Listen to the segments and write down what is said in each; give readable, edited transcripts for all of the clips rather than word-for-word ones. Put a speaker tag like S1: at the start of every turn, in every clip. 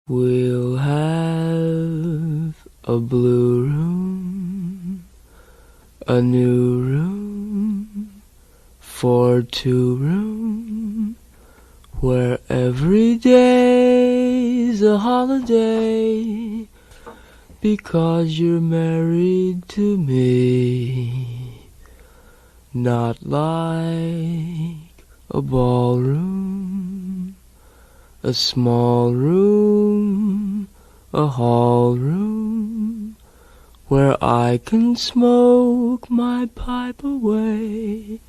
S1: We'll have a blue room, a new room for two room, where every day's a holiday, because you're married to me. Not like a ballroom, a small room, a hall room, where I can smoke my pipe away,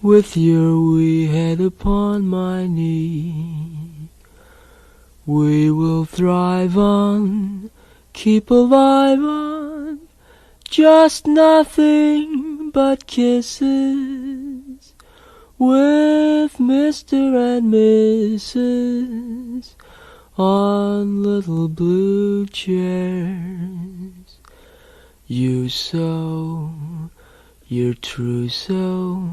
S1: with your wee head upon my knee. We will thrive on, keep alive on, just nothing but kisses, with Mr. and Mrs. on little blue chairs. You sew your trousseau,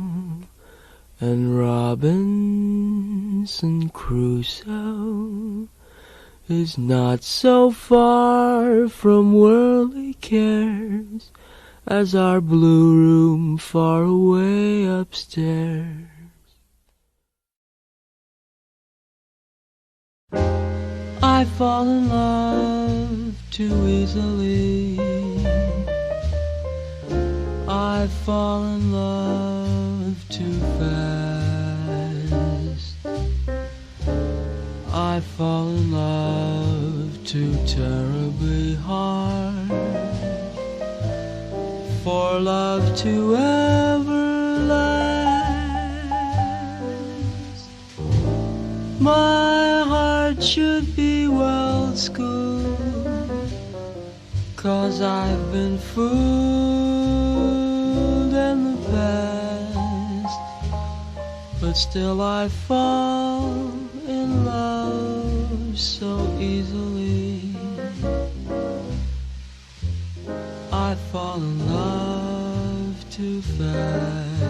S1: and Robinson Crusoe is not so far from worldly cares as our blue room far away upstairs. I fall in love too easily. I fall in love too fast. I fall in love too terribly hard for love to ever last. My heart should be well schooled, 'cause I've been fooled in the past, but still I fall in love so easily. I fall in love too fast.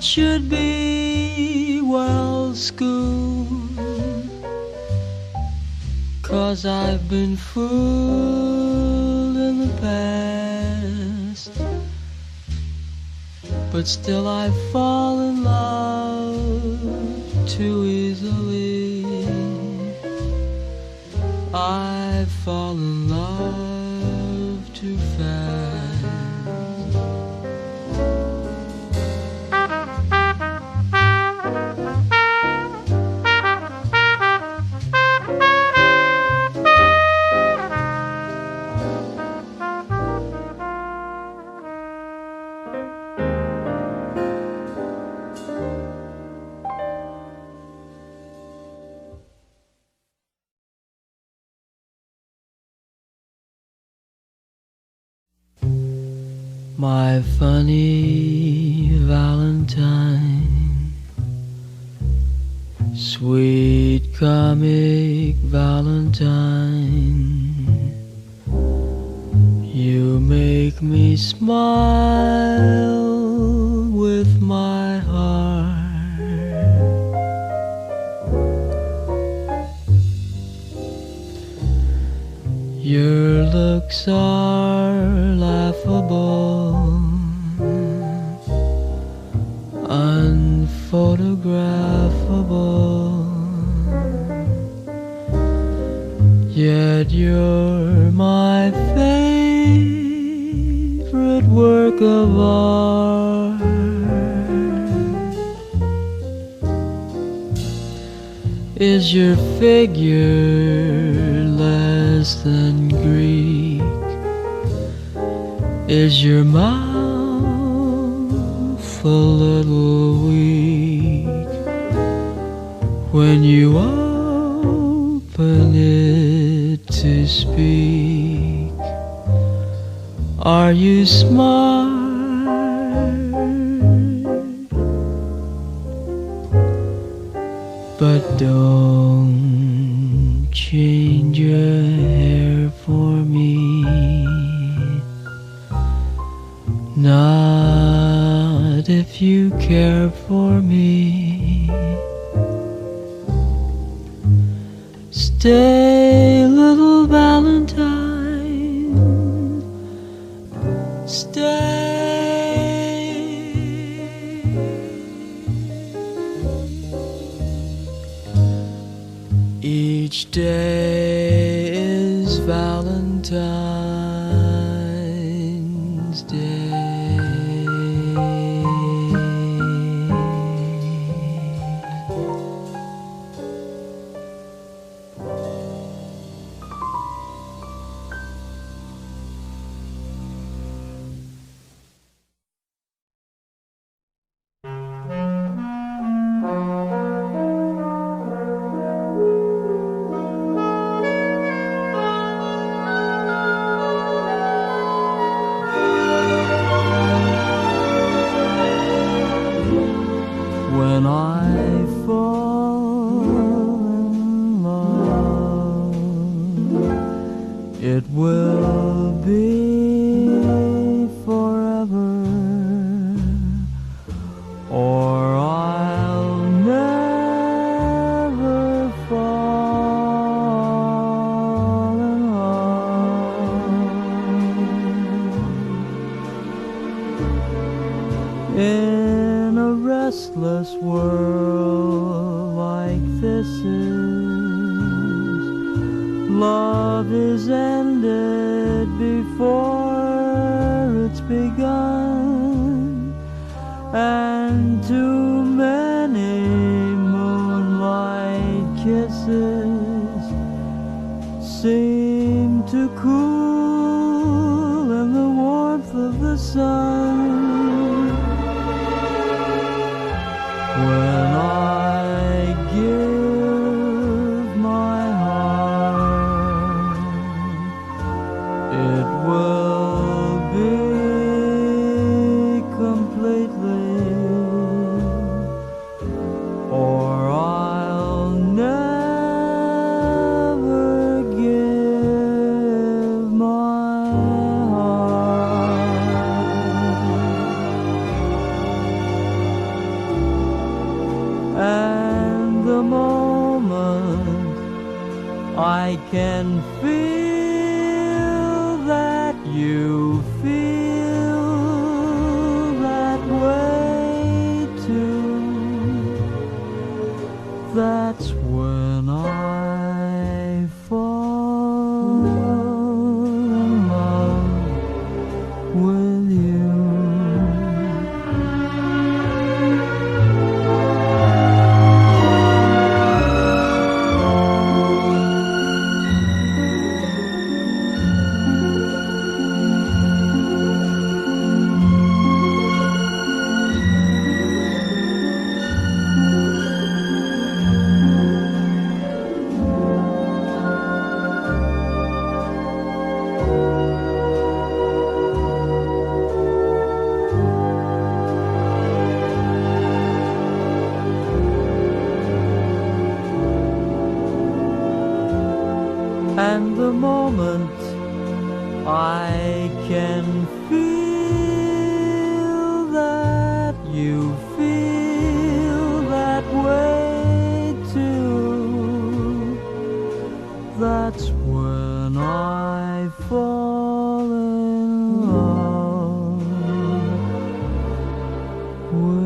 S1: Should be well schooled, 'cause I've been fooled in the past, but still I fall in love too easily. I fall in love too fast. My funny Valentine, Sweet comic Valentine, you make me smile with my heart. Your looks are laughable, unphotographable, yet you're my favorite work of art. Is your figure less than Greek? Is your mouth a little weak when you open it to speak? Are you smart? But don't change your hair for me, not if you care for me. Stay, little Valentine, stay. Each day is Valentine's Day. When I fall in love, it will be forever, or I'll never fall in love. In a restless world like this love is ended before it's begun, and too many moonlight kisses seem to cool in the warmth of the sun. When I give my heart, it will be completely, or I'll never give my heart. And the moment I can feel that you feel that way too, that's when I fall in love with you. and the moment I can feel that you feel that way too, that's when I fall in love with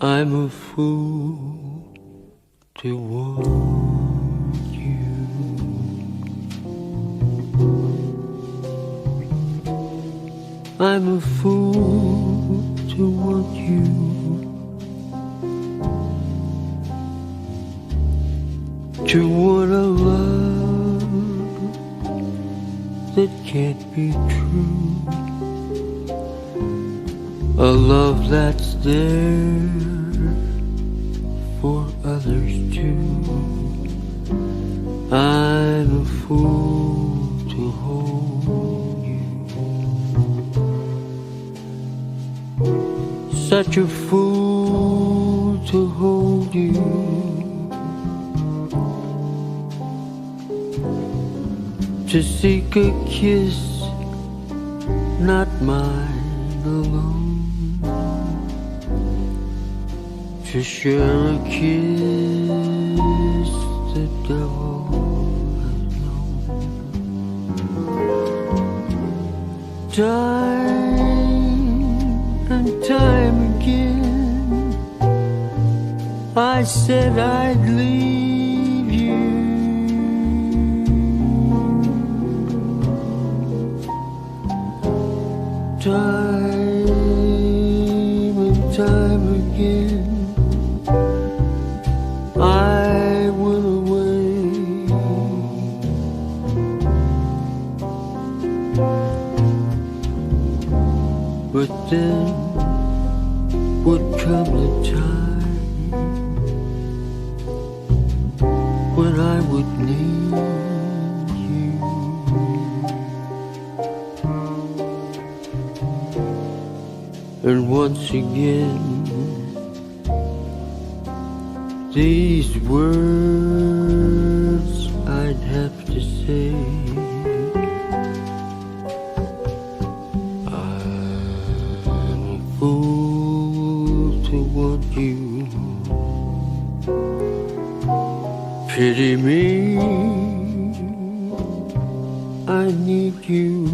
S1: I'm a fool to want you. I'm a fool to want you. To want a love that can't be true. A love that's there for others too. I'm a fool to hold you. Such a fool to hold you. To seek a kiss, not mine alone. To share a kiss the devil has known. Time and time again I said I'd leave you. Time and time again I went away, but then would come the time when I would need you. And once again these words I'd have to say. I'm a fool to want you. Pity me, I need you.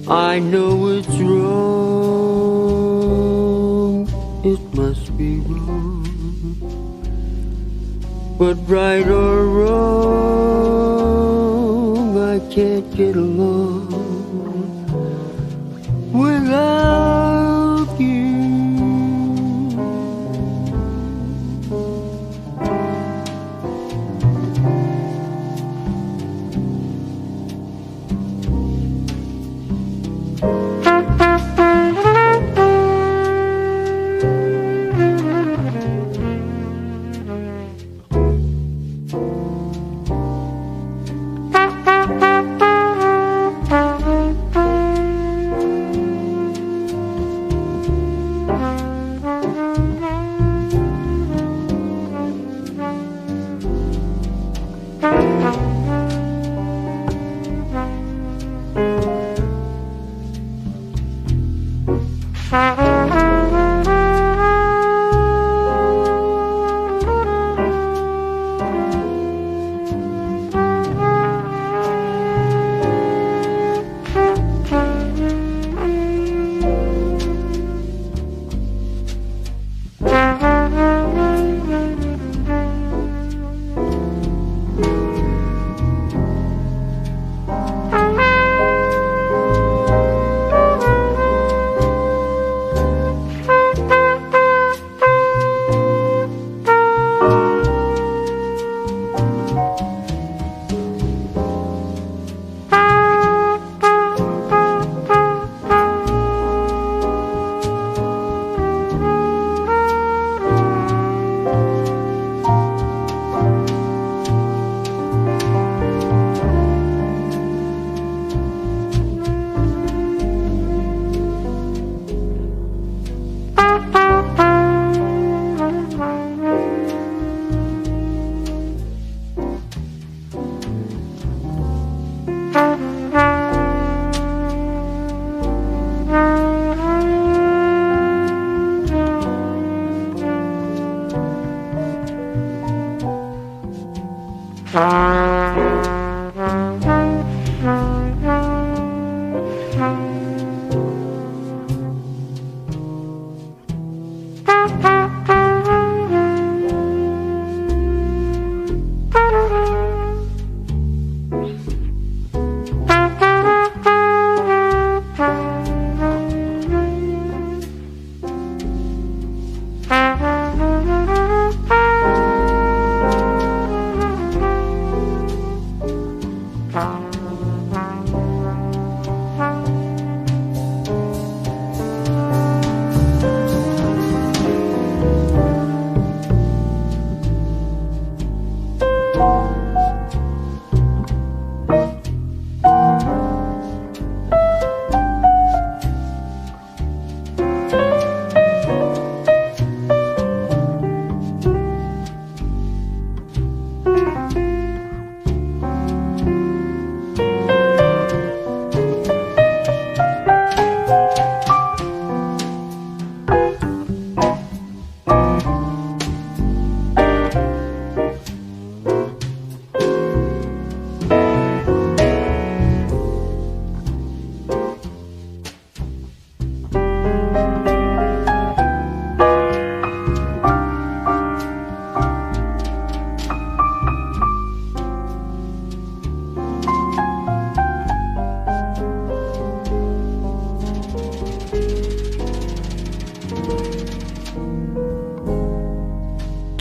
S1: I know it's wrong, it must be wrong, but right or wrong, I can't get along without you.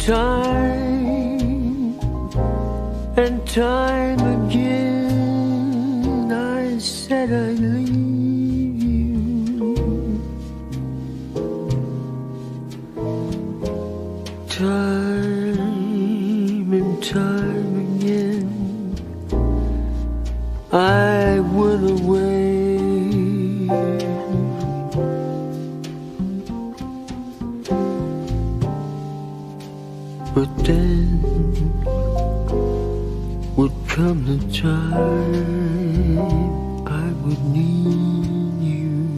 S1: time and time again I said I'd leave you. Time and time again I went away. But then would come the time I would need you.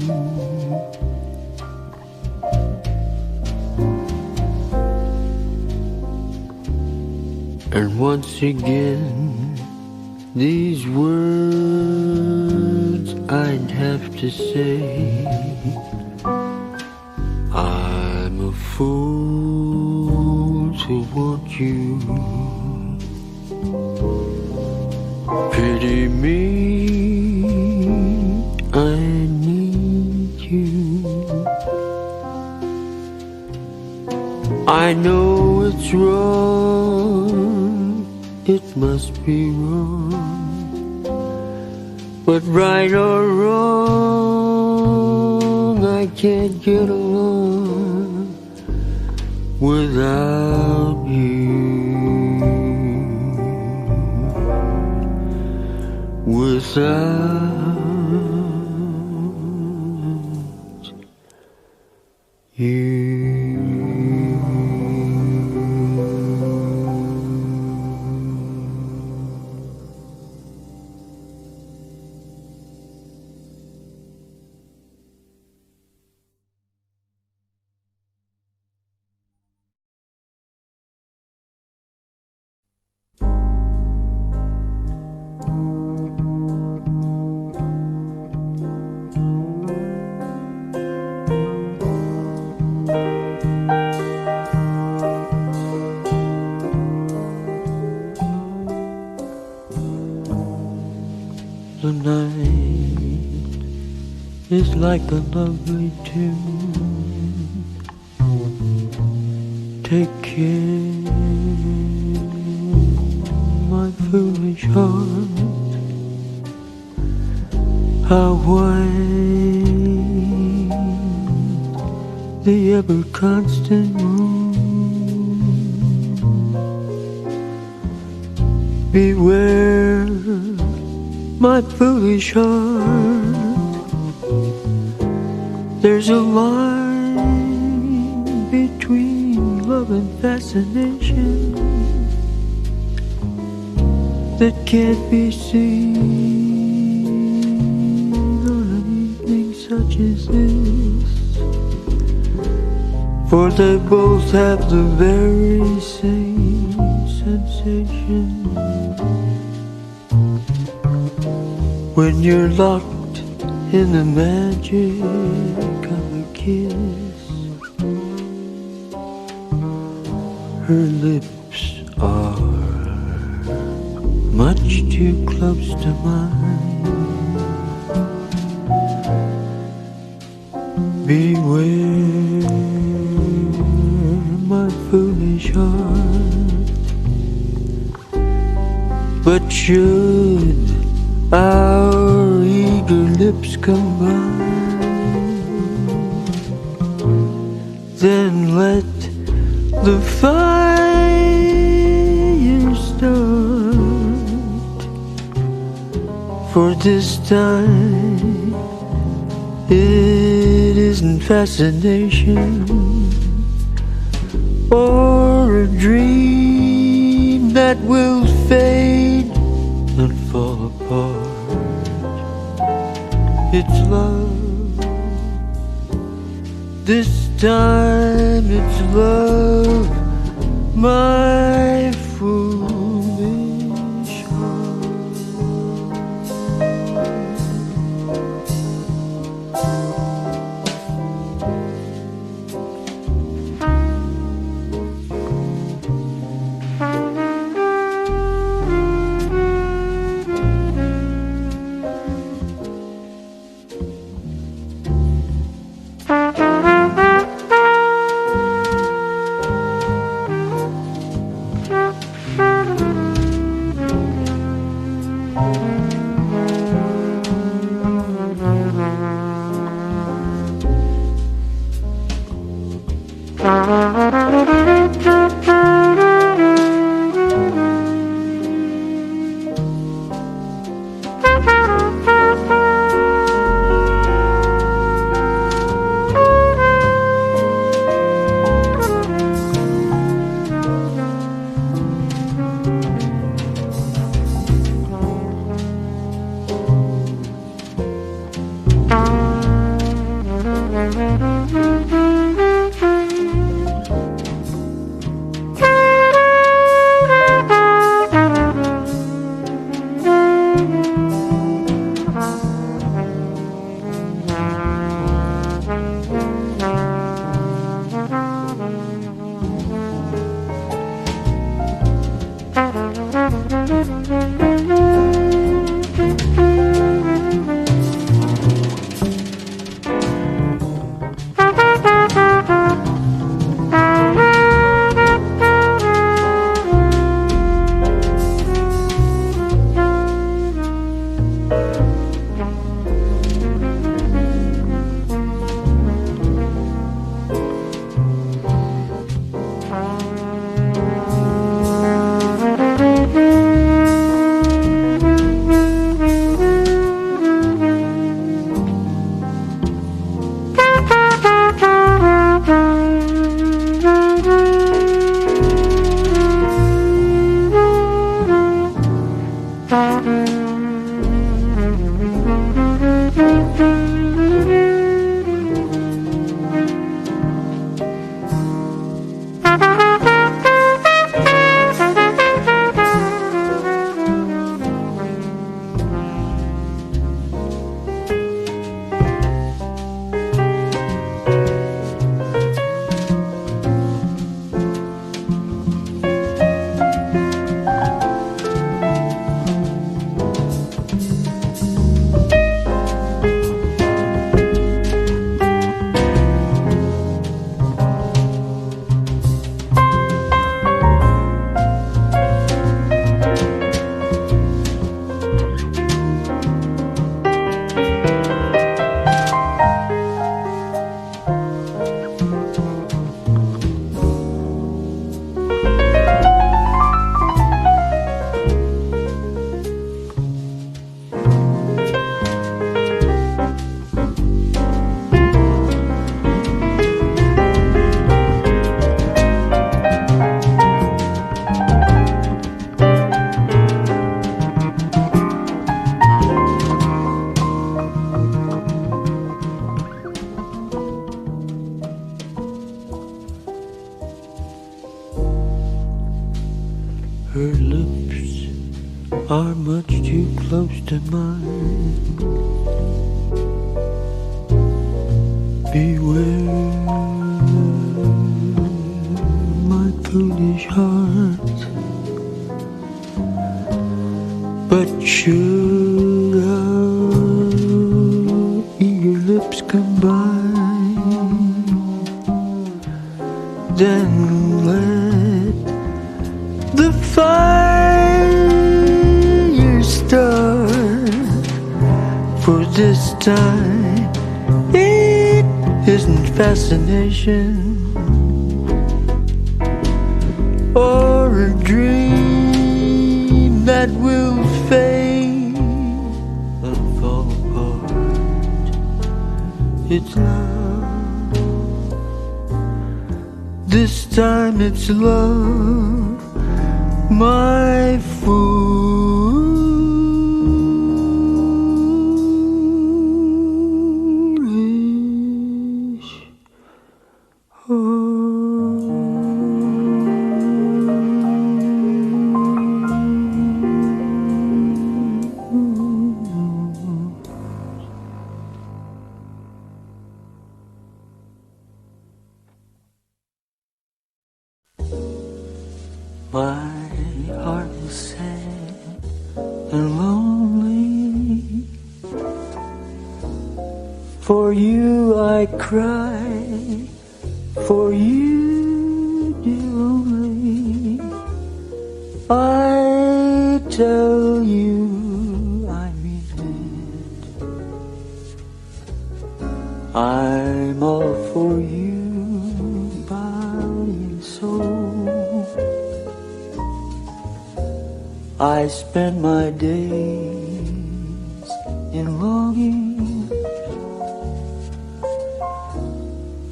S1: And once again, these words I'd have to say. I'm a fool to want you. Pity me, I need you. I know it's wrong, it must be wrong, but right or wrong, I can't get along without you. Without you. The night is like a lovely tune. Take care, my foolish heart. How wide the ever-constant moon. Beware, my foolish heart, there's a line between love and fascination that can't be seen on an evening such as this. For they both have the very same sensation. When you're locked in the magic of a kiss, her lips are much too close to mine. Beware, my foolish heart. But should our eager lips combine, then let the fire start. For this time it isn't fascination or a dream that will fade and fall apart. It's love. This time it's love, my foolish heart. Her lips are much too close to mine. Beware my foolish heart. But should our eager lips combine, then let the fire start. For this time it isn't fascination or a dream that will fade and fall apart. It's love. This time it's love, my foolish heart. My heart is sad and lonely. For you I cry, for you dear only. I tell you I mean it. I'm all for you, bye. I spend my days in longing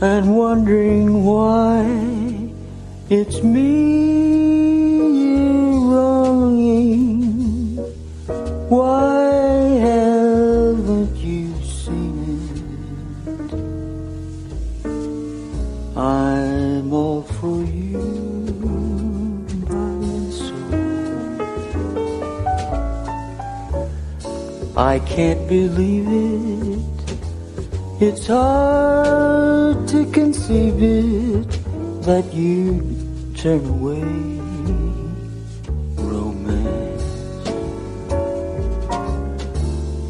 S1: and wondering why it's me you're wronging. Why haven't you seen it? I'm all for you, body and soul. I can't believe it. It's hard to conceive it that you turn away romance.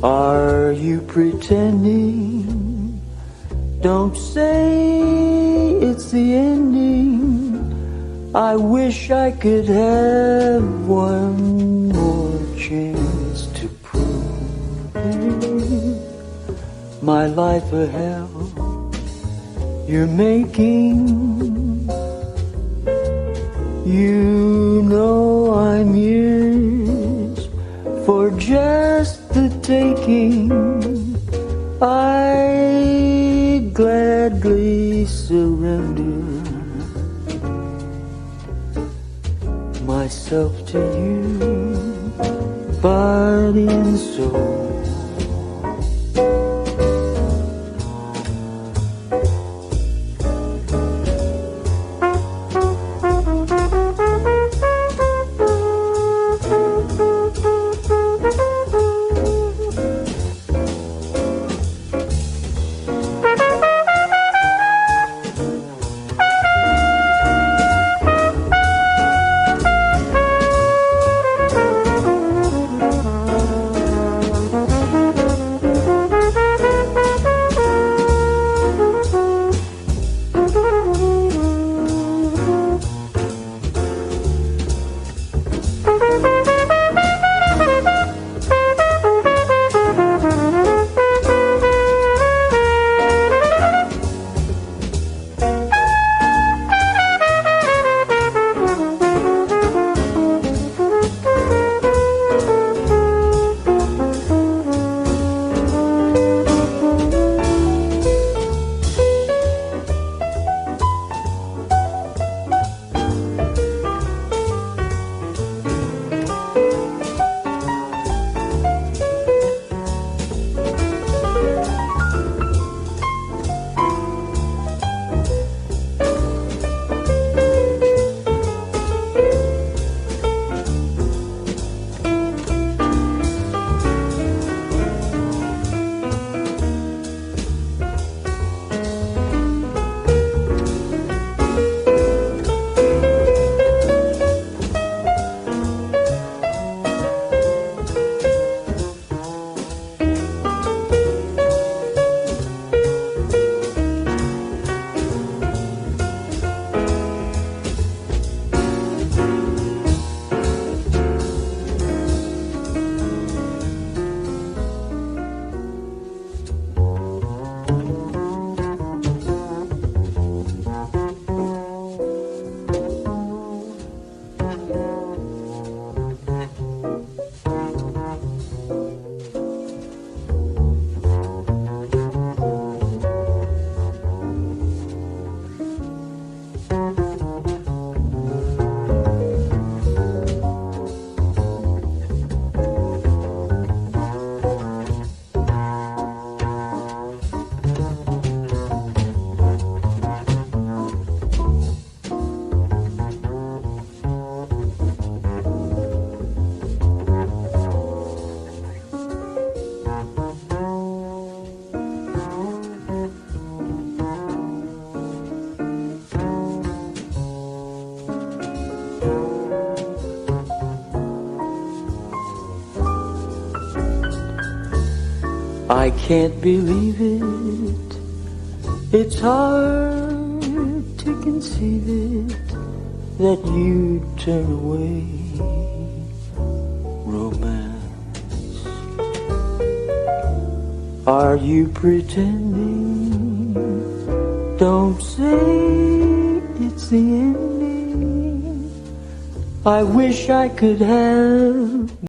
S1: Are you pretending? Don't say it's the ending. I wish I could have one more chance to prove my life a hell you're making. You know I'm yours for just the taking. I gladly surrender myself to you, body and soul. I can't believe it. It's hard to conceive it that you turn away romance. Are you pretending? Don't say it's the ending. I wish I could have